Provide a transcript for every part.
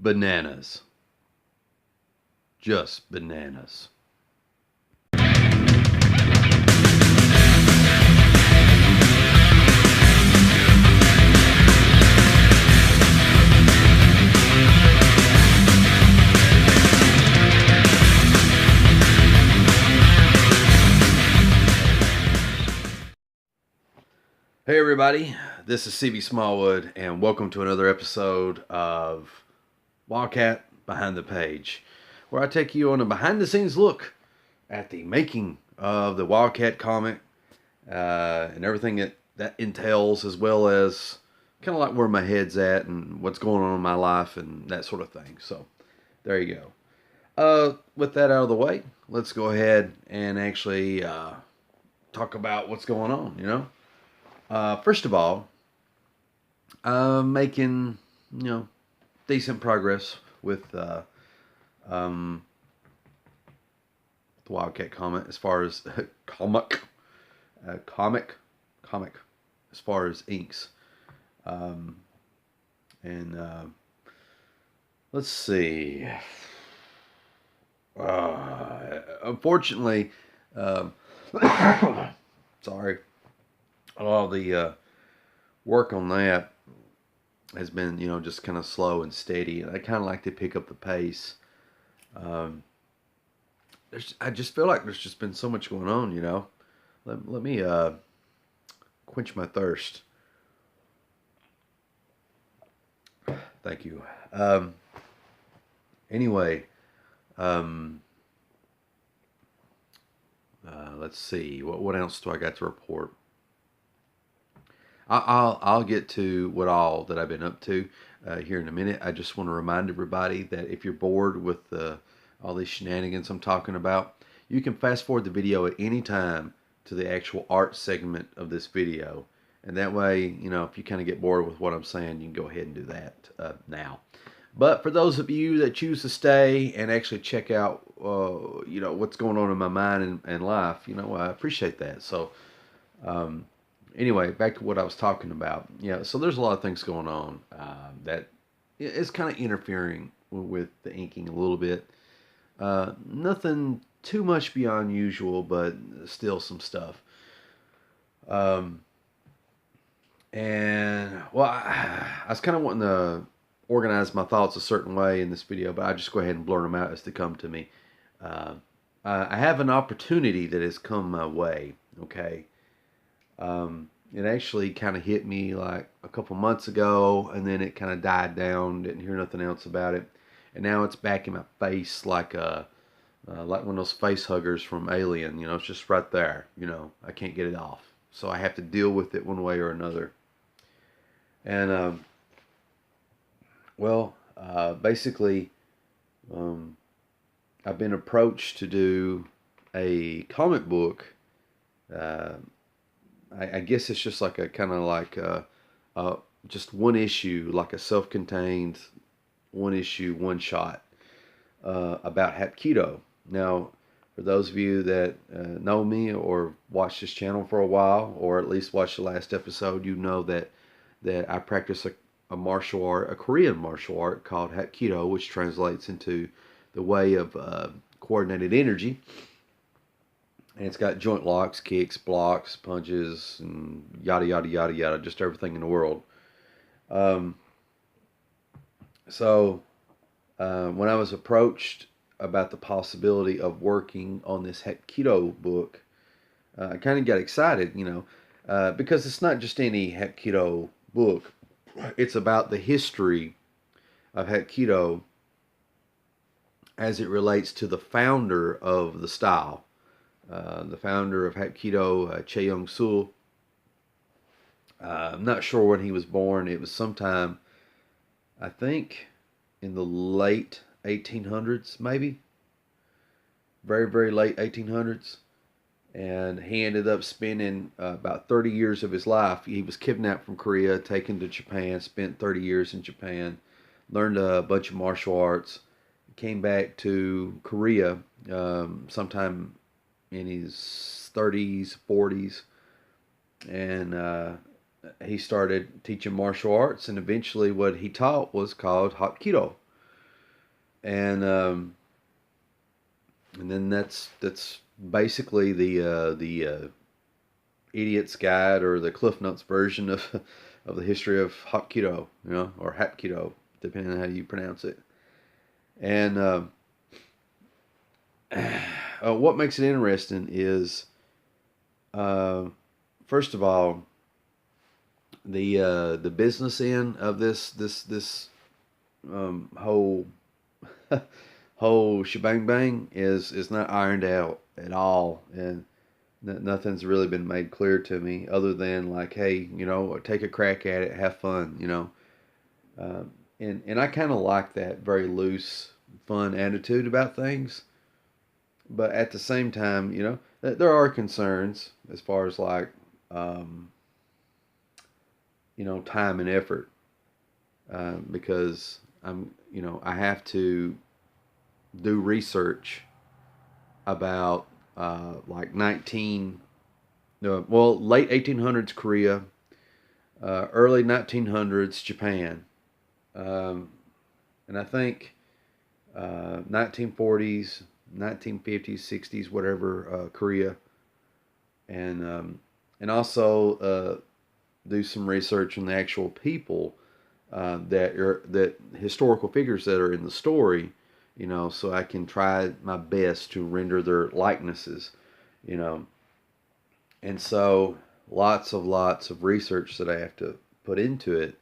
Bananas. Just bananas. Hey everybody, this is C.B Smallwood, and welcome to another episode of Wildcat Behind the Page, where I take you on a behind-the-scenes look at the making of the Wildcat comic and everything that entails, as well as kind of like where my head's at and what's going on in my life and that sort of thing. So, there you go. With that out of the way, let's go ahead and actually talk about what's going on. First of all, making, decent progress with um, the Wildcat comic as far as comic, as far as inks. And let's see. Unfortunately, sorry. A lot of the work on that has been, just kind of slow and steady. And I kind of like to pick up the pace. I just feel like there's just been so much going on. Let me quench my thirst. Thank you. Anyway, let's see. What else do I got to report? I'll get to what all that I've been up to here in a minute. I just want to remind everybody that if you're bored with all these shenanigans I'm talking about, you can fast forward the video at any time to the actual art segment of this video. And that way, if you kind of get bored with what I'm saying, you can go ahead and do that now. But for those of you that choose to stay and actually check out, what's going on in my mind and life, I appreciate that. So, anyway, back to what I was talking about. So there's a lot of things going on that is kind of interfering with the inking a little bit. Nothing too much beyond usual, but still some stuff. And, well, I was kind of wanting to organize my thoughts a certain way in this video, but I just go ahead and blur them out as they come to me. I have an opportunity that has come my way, okay? It actually kind of hit me like a couple months ago, and then it kind of died down. Didn't hear nothing else about it, and now it's back in my face like one of those face huggers from Alien. It's just right there. I can't get it off, so I have to deal with it one way or another. And basically, I've been approached to do a comic book. I guess it's just like a kind of like just one issue, like a self-contained one issue, one shot about Hapkido. Now, for those of you that know me or watch this channel for a while, or at least watch the last episode, you know that I practice a martial art, a Korean martial art called Hapkido, which translates into the way of coordinated energy. And it's got joint locks, kicks, blocks, punches, and yada, yada, yada, yada, just everything in the world. So when I was approached about the possibility of working on this Hapkido book, I kind of got excited, because it's not just any Hapkido book. It's about the history of Hapkido as it relates to the founder of the style. The founder of Hapkido, Che Young-sul. I'm not sure when he was born. It was sometime, I think, in the late 1800s, maybe. Very, very late 1800s. And he ended up spending about 30 years of his life. He was kidnapped from Korea, taken to Japan, spent 30 years in Japan, learned a bunch of martial arts, came back to Korea sometime in his 30s, 40s, and he started teaching martial arts, and eventually what he taught was called Hapkido. and then that's basically the idiot's guide or the Cliff Notes version of of the history of Hapkido, or Hapkido, depending on how you pronounce it. And what makes it interesting is, uh, first of all, the business end of this whole whole shebang bang is not ironed out at all, and nothing's really been made clear to me other than like, hey, take a crack at it, have fun, and I kind of like that very loose, fun attitude about things. But at the same time, there are concerns as far as like, um, time and effort, because I have to do research about like late 1800s Korea, early 1900s Japan, um, and I think 1940s, 1950s, 60s, whatever, Korea, and also do some research on the actual people, that historical figures that are in the story, so I can try my best to render their likenesses, you know, and so lots of research that I have to put into it.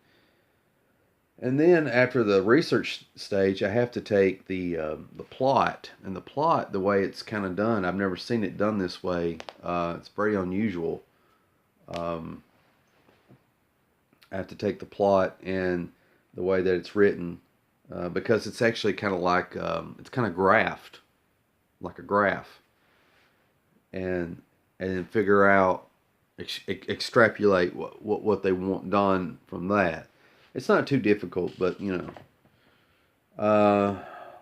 And then after the research stage, I have to take the plot, and the plot, the way it's kind of done, I've never seen it done this way. It's very unusual. Um, I have to take the plot and the way that it's written, because it's actually kind of like, it's kind of graphed, like a graph, and then figure out, extrapolate what they want done from that. It's not too difficult, but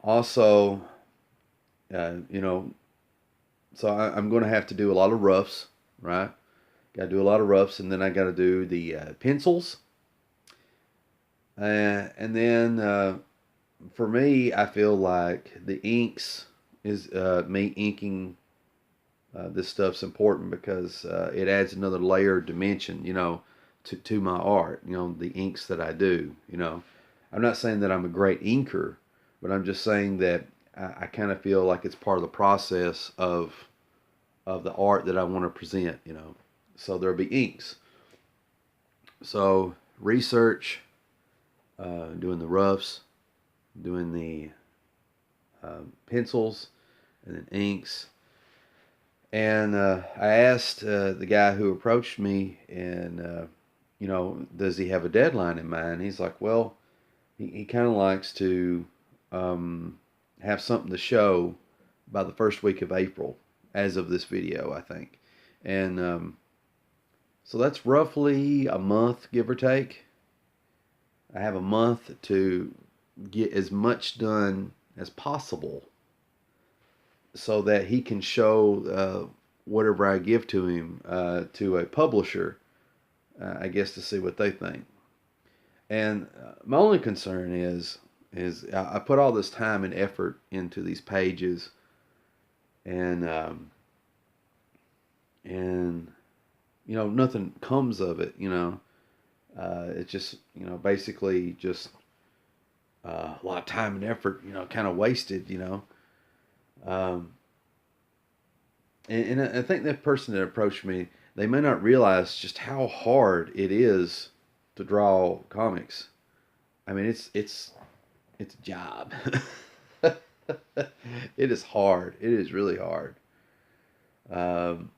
also, you know, so I'm going to have to do a lot of roughs, right? Got to do a lot of roughs, and then I got to do the pencils, and then for me, I feel like the inks is, me inking this stuff's important because it adds another layer of dimension, to my art. The inks that I do. I'm not saying that I'm a great inker, but I'm just saying that I kind of feel like it's part of the process of the art that I want to present. So there'll be inks. So research, doing the roughs, doing the pencils, and then inks. And I asked the guy who approached me, and does he have a deadline in mind? He's like, well, he kind of likes to have something to show by the first week of April, as of this video, I think. And so that's roughly a month, give or take. I have a month to get as much done as possible so that he can show whatever I give to him to a publisher, I guess, to see what they think. And my only concern is I put all this time and effort into these pages, and nothing comes of it. It's just basically just a lot of time and effort, kind of wasted. Um, and I think that person that approached me, they may not realize just how hard it is to draw comics. I mean, it's a job. It is hard. It is really hard. Um,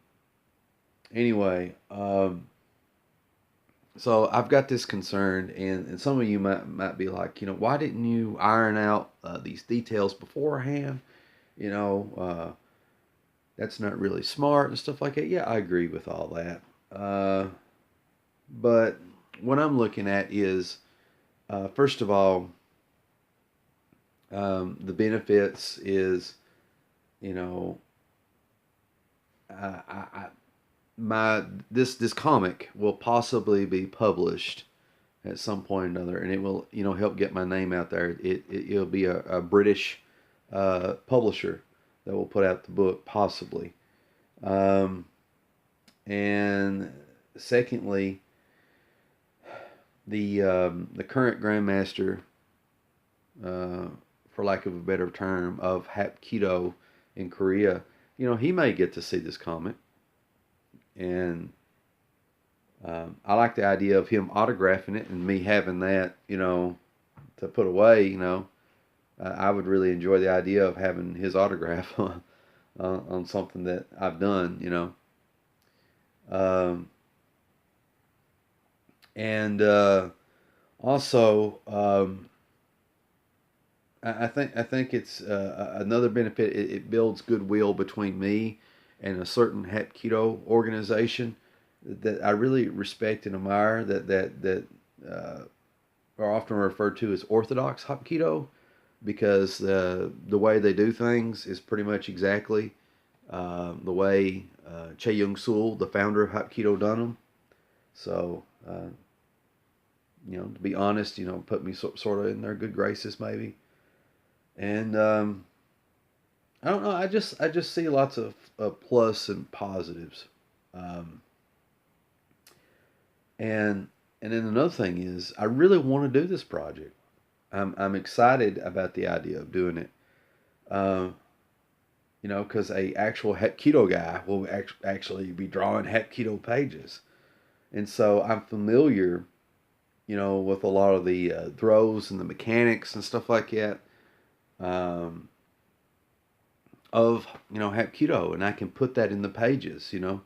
anyway, so I've got this concern, and some of you might be like, why didn't you iron out these details beforehand? You know, that's not really smart and stuff like that. Yeah, I agree with all that. But what I'm looking at is, first of all, the benefits is, you know, I my this comic will possibly be published at some point or another, and it will, help get my name out there. It'll be a British publisher that will put out the book, possibly. Um, and secondly, the current grandmaster, uh, for lack of a better term, of Hapkido in Korea, he may get to see this comic, and I like the idea of him autographing it and me having that, to put away. I would really enjoy the idea of having his autograph on something that I've done. Um, and also, I think it's another benefit. It builds goodwill between me and a certain Hapkido organization that I really respect and admire. That are often referred to as Orthodox Hapkido, because the way they do things is pretty much exactly the way Che Young Sul, the founder of Hapkido, done them. So, to be honest, put me sort of in their good graces maybe. And I don't know. I just see lots of plus and positives. Um, and and then another thing is, I really want to do this project. I'm excited about the idea of doing it. Uh, because a actual Hapkido guy will actually be drawing Hapkido pages, and so I'm familiar, with a lot of the throws and the mechanics and stuff like that. Um, of Hapkido, and I can put that in the pages. And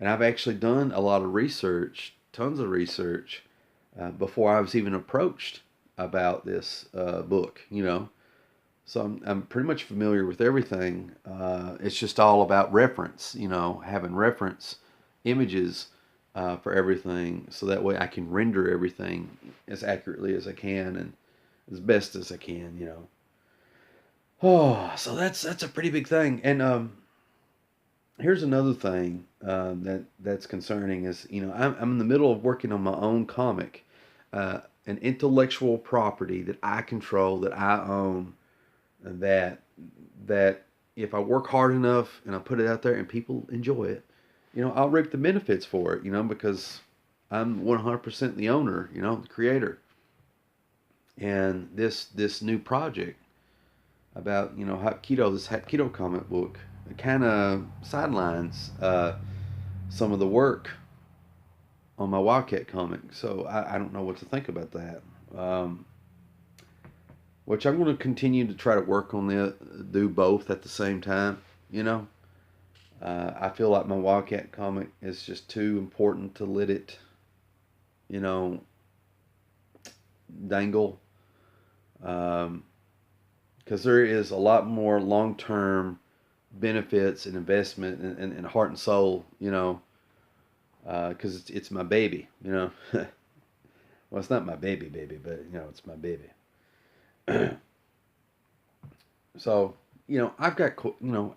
I've actually done a lot of research, tons of research, before I was even approached about this book. So I'm pretty much familiar with everything. It's just all about reference, having reference images for everything, so that way I can render everything as accurately as I can and as best as I can. Oh, so that's a pretty big thing. And here's another thing that's concerning is, I'm in the middle of working on my own comic, an intellectual property that I control, that I own, and that if I work hard enough and I put it out there and people enjoy it, I'll reap the benefits for it, because I'm 100% the owner, the creator. And this new project about Hapkido, this Hapkido comic book, it kind of sidelines some of the work on my Wildcat comic. So I don't know what to think about that. Which I'm going to continue to try to work on do both at the same time. I feel like my Wildcat comic is just too important to let it, you know, dangle. Because there is a lot more long-term benefits and investment and heart and soul, because it's my baby, well, it's not my baby, but it's my baby. So, I've got,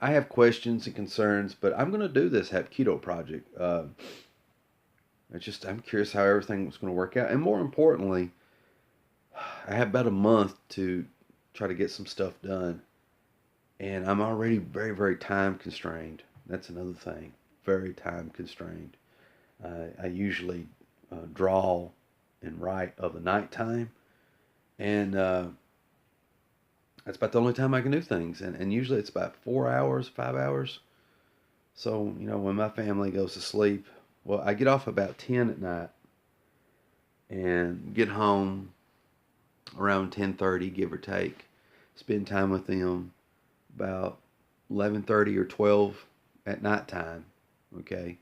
I have questions and concerns, but I'm going to do this Hapkido project. I'm curious how everything's going to work out. And more importantly, I have about a month to try to get some stuff done. And I'm already very, very time constrained. That's another thing. Very time constrained. I usually draw and write of the nighttime. And that's about the only time I can do things. And usually it's about 4 hours, 5 hours. So, when my family goes to sleep, well, I get off about 10 at night and get home around 10:30, give or take. Spend time with them about 11:30 or 12 at night time. Okay.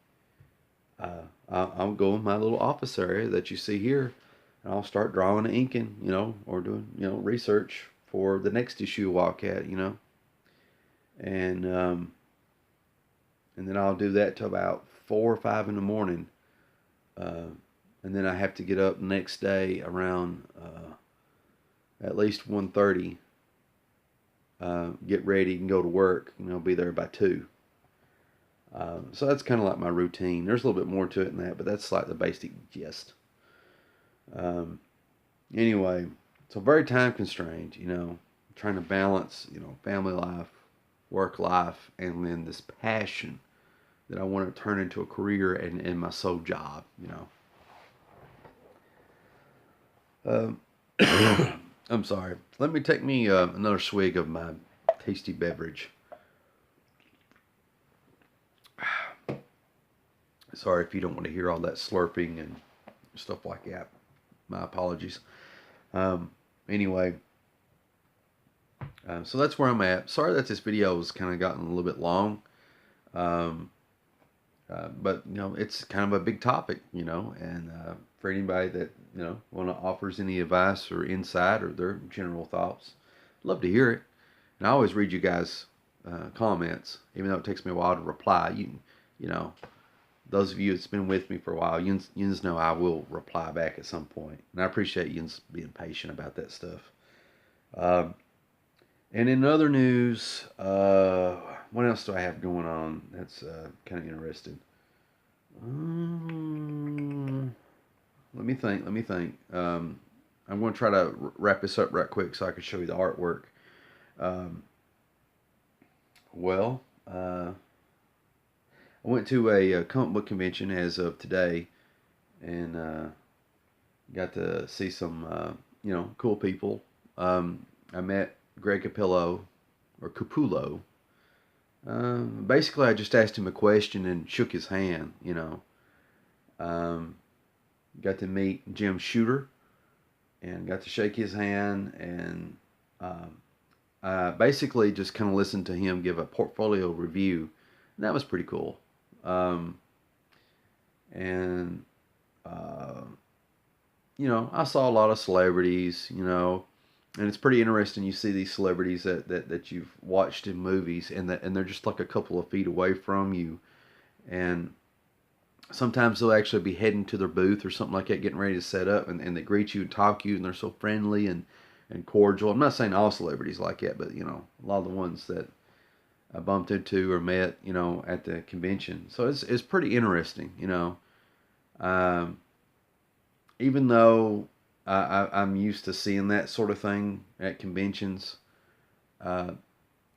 I'll go in my little office area that you see here, and I'll start drawing and inking, or doing, research for the next issue of Wildcat, and then I'll do that till about 4 or 5 in the morning, and then I have to get up the next day around at least 1:30, get ready and go to work, be there by 2. So that's kind of like my routine. There's a little bit more to it than that, but that's like the basic gist. Anyway, so very time constrained, trying to balance, family life, work life, and then this passion that I want to turn into a career and my sole job, I'm sorry. Let me take me another swig of my tasty beverage. Sorry if you don't want to hear all that slurping and stuff like that. My apologies. Anyway, so that's where I'm at. Sorry that this video has kind of gotten a little bit long. But it's kind of a big topic, and for anybody that want to offers any advice or insight or their general thoughts, I'd love to hear it. And I always read you guys' comments, even though it takes me a while to reply. You know, those of you that's been with me for a while, you know I will reply back at some point, and I appreciate you being patient about that stuff. And in other news, what else do I have going on that's kind of interesting? Let me think. I'm going to try to wrap this up right quick so I can show you the artwork. I went to a comic book convention as of today, and got to see some cool people. I met Greg Capullo. Basically, I just asked him a question and shook his hand. Got to meet Jim Shooter and got to shake his hand, and basically just kind of listened to him give a portfolio review. And that was pretty cool. And I saw a lot of celebrities, and it's pretty interesting. You see these celebrities that you've watched in movies, and they're just like a couple of feet away from you, and sometimes they'll actually be heading to their booth or something like that, getting ready to set up, and they greet you and talk to you, and they're so friendly and cordial. I'm not saying all celebrities like that, but a lot of the ones that I bumped into or met, at the convention. So it's pretty interesting, even though I'm used to seeing that sort of thing at conventions.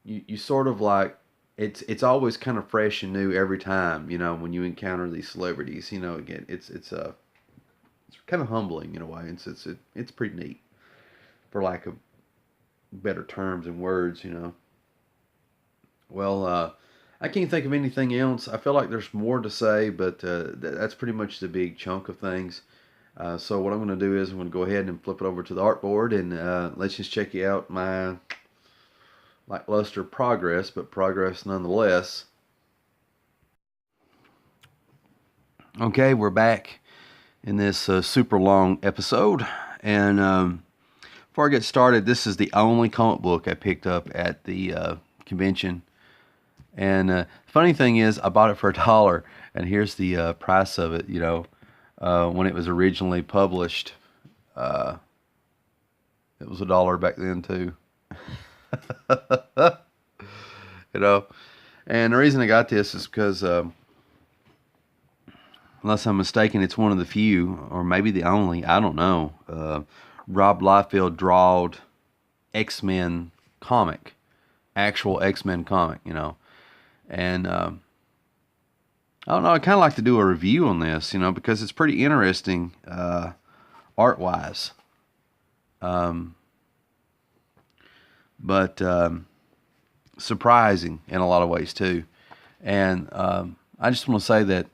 You sort of like, it's always kind of fresh and new every time, when you encounter these celebrities. Again, it's kind of humbling in a way. It's pretty neat, for lack of better terms and words. Well, I can't think of anything else. I feel like there's more to say, but that's pretty much the big chunk of things. So what I'm going to do is I'm going to go ahead and flip it over to the artboard, and let's just check out my lackluster progress, but progress nonetheless. Okay, we're back in this super long episode, and before I get started, this is the only comic book I picked up at the convention. And the funny thing is, I bought it for $1, and here's the price of it. When it was originally published, it was $1 back then too. And the reason I got this is because, unless I'm mistaken, it's one of the few, or maybe the only, I don't know, Rob Liefeld drawed X-Men comic, actual X-Men comic, and I don't know, I kind of like to do a review on this, because it's pretty interesting art-wise. But surprising in a lot of ways too. And I just want to say that,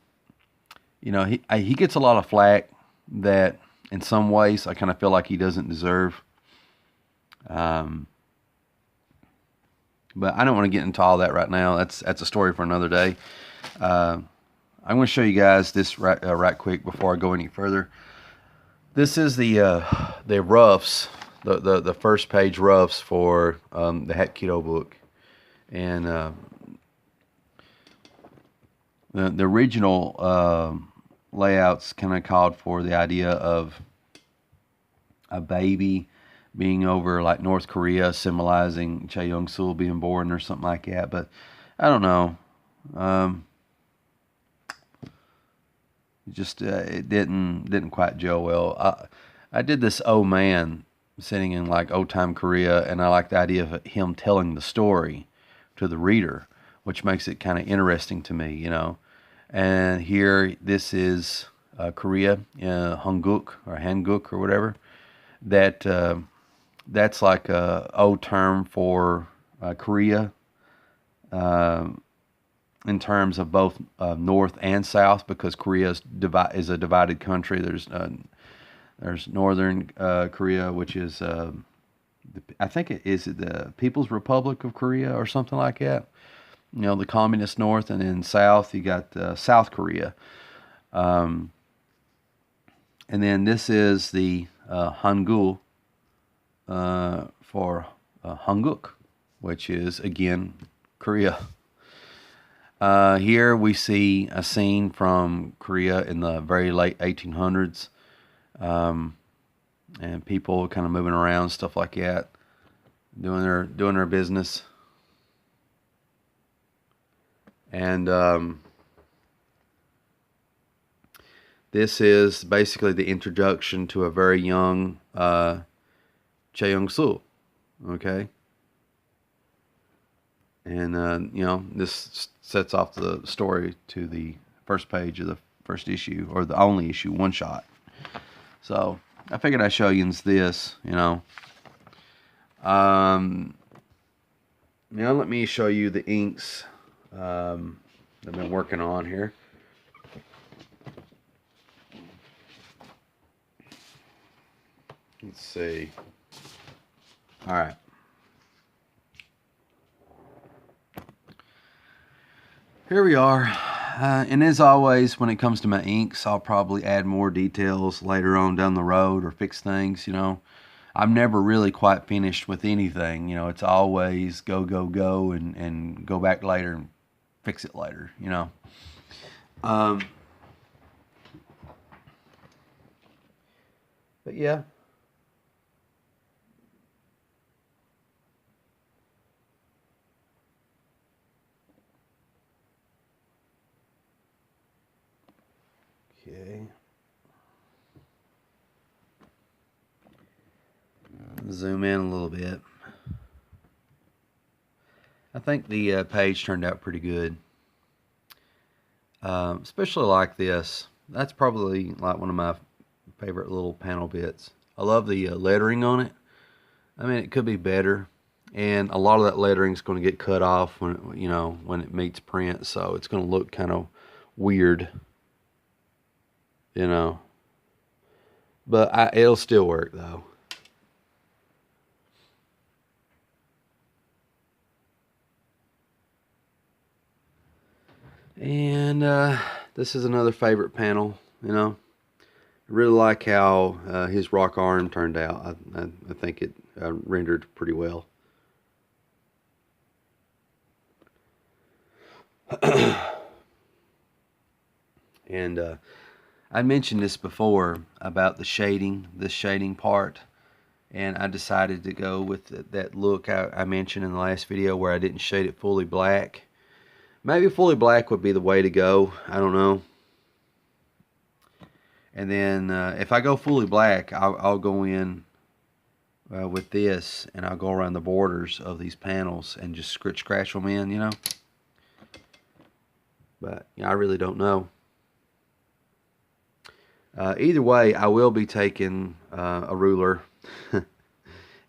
he gets a lot of flack that in some ways I kind of feel like he doesn't deserve. But I don't want to get into all that right now. That's a story for another day. I'm going to show you guys this right quick before I go any further. This is the roughs, the first page roughs for the Hat Keto book, and the original layouts kind of called for the idea of a baby being over like North Korea, symbolizing Chae Young-sul being born or something like that. But I don't know. Just it didn't quite gel well. I did this old man sitting in like old time Korea, and I like the idea of him telling the story to the reader, which makes it kind of interesting to me, you know. And here, this is Korea, Hanguk or Hanguk or whatever. That that's like a old term for Korea in terms of both north and south, because Korea is a divided country. There's northern Korea, which is I think it is the People's Republic of Korea or something like that. You know, the communist north, and then south you got South Korea. Um, and then this is the Hangul for Hanguk, which is again Korea. Here we see a scene from Korea in the very late 1800s, and people kind of moving around, stuff like that, doing their business. And this is basically the introduction to a very young Cheong-su, okay? And you know, this sets off the story to the first page of the first issue, or the only issue, one shot. So I figured I'd show you this, you know. Now let me show you the inks I've been working on here. Let's see. All right. Here we are. And as always, when it comes to my inks, I'll probably add more details later on down the road, or fix things, you know. I'm never really quite finished with anything, you know. It's always go, go, go, and go back later and fix it later, you know. But yeah. Okay. Zoom in a little bit. I think the page turned out pretty good. Especially like this. That's probably like one of my favorite little panel bits. I love the lettering on it. I mean, it could be better. And a lot of that lettering is going to get cut off when, you know, when it meets print. So it's going to look kind of weird, you know. But it'll still work though. And this is another favorite panel, you know. I really like how his rock arm turned out. I think it rendered pretty well. And I mentioned this before about the shading, this shading part. And I decided to go with that look I mentioned in the last video, where I didn't shade it fully black. Maybe fully black would be the way to go. I don't know. And then if I go fully black, I'll go in with this, and I'll go around the borders of these panels and just scratch them in, you know. But yeah, I really don't know. Either way, I will be taking a ruler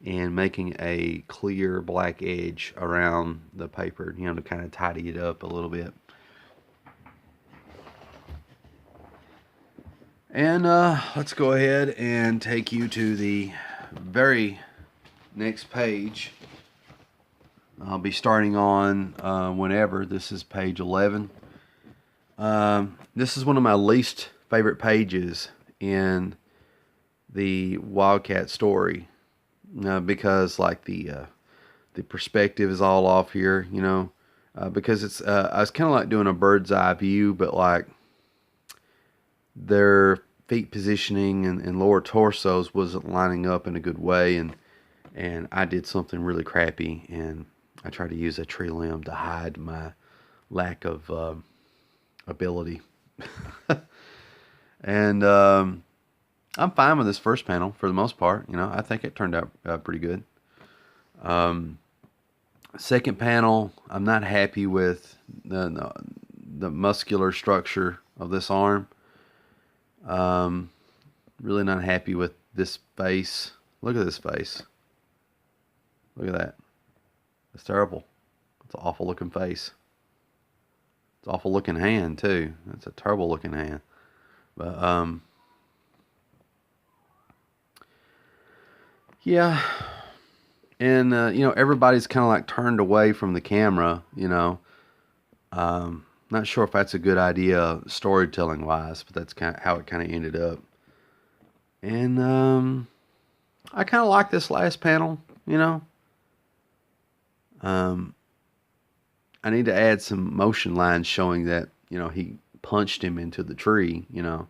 and making a clear black edge around the paper, you know, to kind of tidy it up a little bit. And let's go ahead and take you to the very next page. I'll be starting on whenever. This is page 11. This is one of my least favorite pages in the Wildcat story, because like the perspective is all off here, you know, because it's I was kind of like doing a bird's eye view, but like their feet positioning and lower torsos wasn't lining up in a good way, and I did something really crappy, and I tried to use a tree limb to hide my lack of ability. And I'm fine with this first panel for the most part. You know, I think it turned out pretty good. Second panel, I'm not happy with the muscular structure of this arm. Really not happy with this face. Look at this face. Look at that. It's terrible. It's an awful looking face. It's an awful looking hand too. It's a terrible looking hand. But yeah. And you know, everybody's kind of like turned away from the camera. You know, not sure if that's a good idea storytelling wise, but that's kind of how it kind of ended up. And I kind of like this last panel. You know, I need to add some motion lines showing that, you know, he punched him into the tree, you know.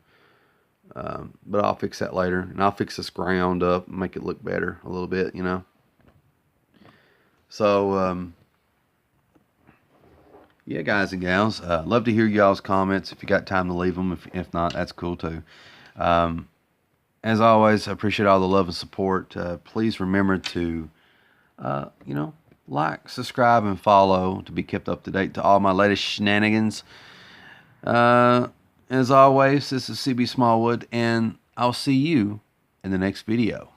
But I'll fix that later. And I'll fix this ground up and make it look better a little bit, you know. So, yeah, guys and gals, love to hear y'all's comments. If you got time to leave them. If not, that's cool too. As always, I appreciate all the love and support. Please remember to, you know, like, subscribe, and follow to be kept up to date to all my latest shenanigans. As always, this is C.B. Smallwood, and I'll see you in the next video.